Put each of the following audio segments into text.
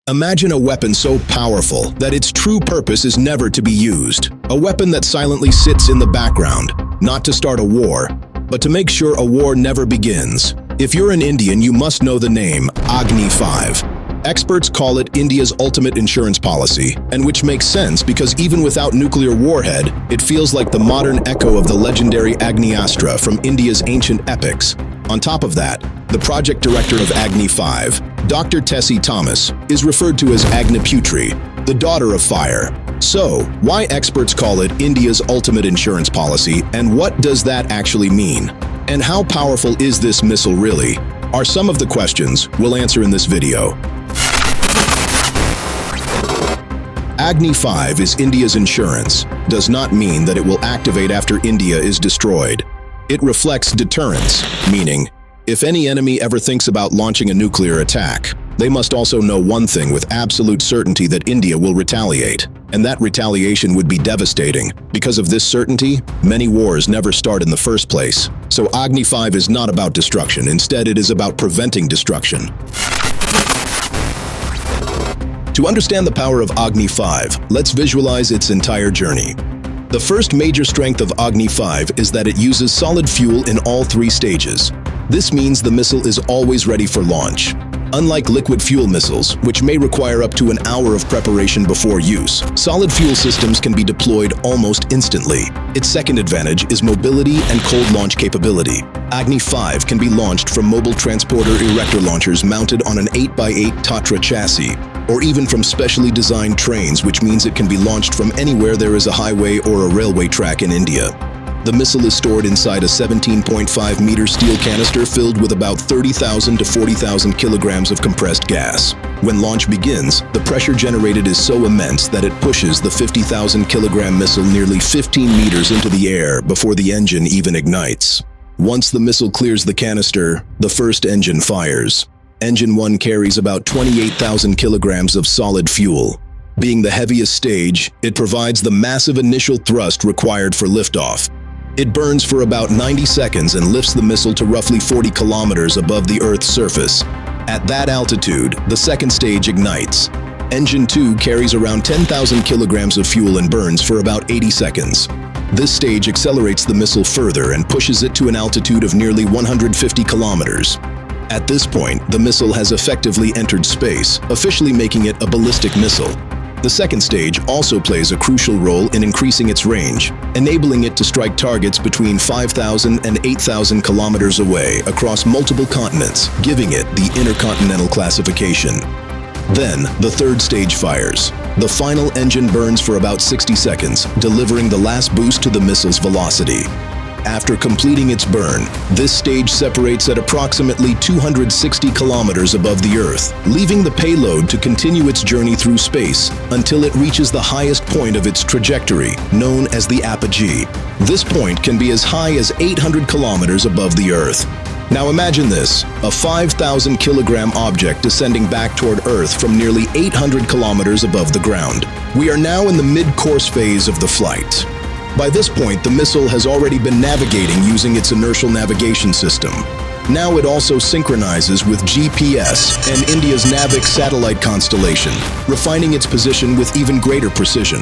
Imagine a weapon so powerful that its true purpose is never to be used. A weapon that silently sits in the background, not to start a war, but to make sure a war never begins. If you're an Indian, you must know the name Agni-5. Experts call it India's ultimate insurance policy, and which makes sense because even without nuclear warhead, it feels like the modern echo of the legendary Agni-astra from India's ancient epics. On top of that, the project director of Agni-5, Dr. Tessie Thomas, is referred to as Agniputri, the daughter of fire. So, why experts call it India's ultimate insurance policy, and what does that actually mean? And how powerful is this missile really? Are some of the questions we'll answer in this video. Agni-5 is India's insurance, does not mean that it will activate after India is destroyed. It reflects deterrence, meaning, if any enemy ever thinks about launching a nuclear attack, they must also know one thing with absolute certainty, that India will retaliate. And that retaliation would be devastating. Because of this certainty, many wars never start in the first place. So Agni-5 is not about destruction, instead it is about preventing destruction. To understand the power of Agni-5, let's visualize its entire journey. The first major strength of Agni-5 is that it uses solid fuel in all three stages. This means the missile is always ready for launch. Unlike liquid fuel missiles, which may require up to an hour of preparation before use, solid fuel systems can be deployed almost instantly. Its second advantage is mobility and cold launch capability. Agni-5 can be launched from mobile transporter erector launchers mounted on an 8x8 Tatra chassis, or even from specially designed trains, which means it can be launched from anywhere there is a highway or a railway track in India. The missile is stored inside a 17.5-meter steel canister filled with about 30,000 to 40,000 kilograms of compressed gas. When launch begins, the pressure generated is so immense that it pushes the 50,000-kilogram missile nearly 15 meters into the air before the engine even ignites. Once the missile clears the canister, the first engine fires. Engine 1 carries about 28,000 kilograms of solid fuel. Being the heaviest stage, it provides the massive initial thrust required for liftoff. It burns for about 90 seconds and lifts the missile to roughly 40 kilometers above the Earth's surface. At that altitude, the second stage ignites. Engine 2 carries around 10,000 kilograms of fuel and burns for about 80 seconds. This stage accelerates the missile further and pushes it to an altitude of nearly 150 kilometers. At this point, the missile has effectively entered space, officially making it a ballistic missile. The second stage also plays a crucial role in increasing its range, enabling it to strike targets between 5,000 and 8,000 kilometers away across multiple continents, giving it the intercontinental classification. Then, the third stage fires. The final engine burns for about 60 seconds, delivering the last boost to the missile's velocity. After completing its burn, this stage separates at approximately 260 kilometers above the Earth, leaving the payload to continue its journey through space until it reaches the highest point of its trajectory, known as the apogee. This point can be as high as 800 kilometers above the Earth. Now imagine this, a 5,000 kilogram object descending back toward Earth from nearly 800 kilometers above the ground. We are now in the mid-course phase of the flight. By this point, the missile has already been navigating using its inertial navigation system. Now it also synchronizes with GPS and India's Navik satellite constellation, refining its position with even greater precision.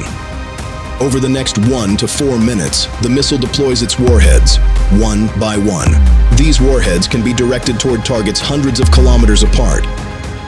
Over the next 1 to 4 minutes, the missile deploys its warheads, one by one. These warheads can be directed toward targets hundreds of kilometers apart.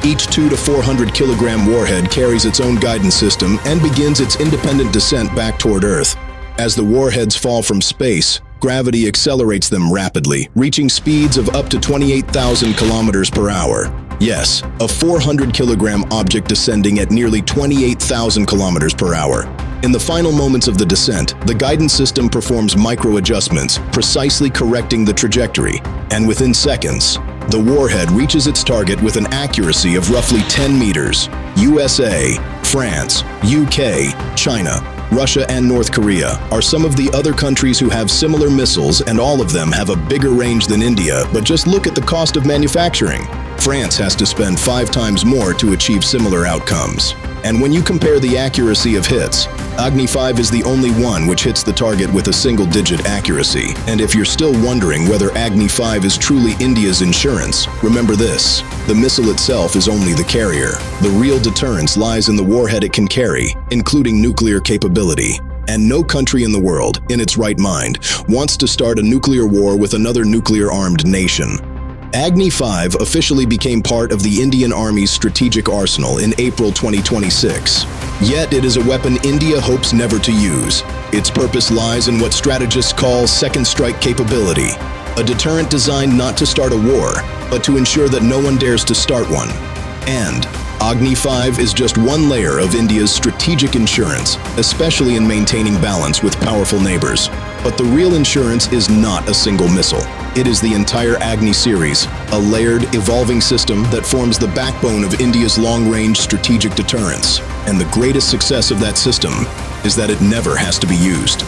Each 200 to 400 kilogram warhead carries its own guidance system and begins its independent descent back toward Earth. As the warheads fall from space, gravity accelerates them rapidly, reaching speeds of up to 28,000 kilometers per hour. Yes, a 400-kilogram object descending at nearly 28,000 kilometers per hour. In the final moments of the descent, the guidance system performs micro-adjustments, precisely correcting the trajectory, and within seconds, the warhead reaches its target with an accuracy of roughly 10 meters. USA, France, UK, China, Russia, and North Korea are some of the other countries who have similar missiles, and all of them have a bigger range than India, but just look at the cost of manufacturing. France has to spend 5 times more to achieve similar outcomes. And when you compare the accuracy of hits, Agni-5 is the only one which hits the target with a single-digit accuracy. And if you're still wondering whether Agni-5 is truly India's insurance, remember this: the missile itself is only the carrier. The real deterrence lies in the warhead it can carry, including nuclear capability. And no country in the world, in its right mind, wants to start a nuclear war with another nuclear-armed nation. Agni-5 officially became part of the Indian Army's strategic arsenal in April 2026. Yet it is a weapon India hopes never to use. Its purpose lies in what strategists call second strike capability, a deterrent designed not to start a war, but to ensure that no one dares to start one. And Agni-5 is just one layer of India's strategic insurance, especially in maintaining balance with powerful neighbors. But the real insurance is not a single missile. It is the entire Agni series, a layered, evolving system that forms the backbone of India's long-range strategic deterrence. And the greatest success of that system is that it never has to be used.